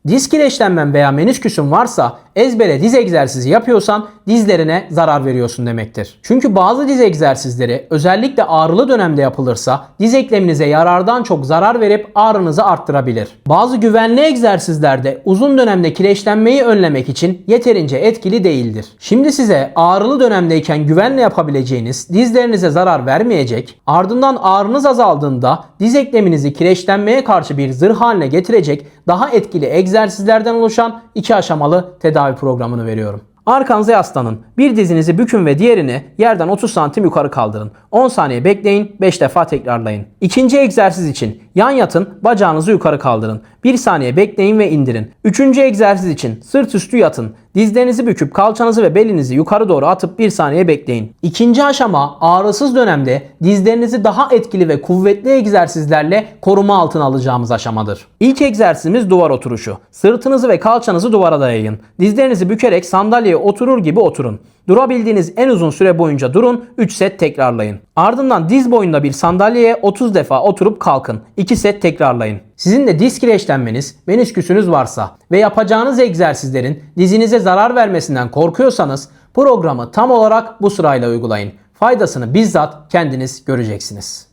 Diz kireçlenmen veya menisküsün varsa ezbere diz egzersizi yapıyorsan dizlerine zarar veriyorsun demektir. Çünkü bazı diz egzersizleri özellikle ağrılı dönemde yapılırsa diz ekleminize yarardan çok zarar verip ağrınızı arttırabilir. Bazı güvenli egzersizlerde uzun dönemde kireçlenmeyi önlemek için yeterince etkili değildir. Şimdi size ağrılı dönemdeyken güvenle yapabileceğiniz, dizlerinize zarar vermeyecek, ardından ağrınız azaldığında diz ekleminizi kireçlenmeye karşı bir zırh haline getirecek daha etkili egzersizlerden oluşan 2 aşamalı tedavi programını veriyorum. Arkanıza yaslanın. Bir dizinizi bükün ve diğerini yerden 30 santim yukarı kaldırın. 10 saniye bekleyin, 5 defa tekrarlayın. İkinci egzersiz için yan yatın, bacağınızı yukarı kaldırın. 1 saniye bekleyin ve indirin. Üçüncü egzersiz için sırt üstü yatın. Dizlerinizi büküp kalçanızı ve belinizi yukarı doğru atıp 1 saniye bekleyin. İkinci aşama ağrısız dönemde dizlerinizi daha etkili ve kuvvetli egzersizlerle koruma altına alacağımız aşamadır. İlk egzersizimiz duvar oturuşu. Sırtınızı ve kalçanızı duvara dayayın. Dizlerinizi bükerek sandalyeye oturur gibi oturun. Durabildiğiniz en uzun süre boyunca durun, 3 set tekrarlayın. Ardından diz boyunda bir sandalyeye 30 defa oturup kalkın. 2 set tekrarlayın. Sizin de diz kireçlenmeniz, menisküsünüz varsa ve yapacağınız egzersizlerin dizinize zarar vermesinden korkuyorsanız programı tam olarak bu sırayla uygulayın. Faydasını bizzat kendiniz göreceksiniz.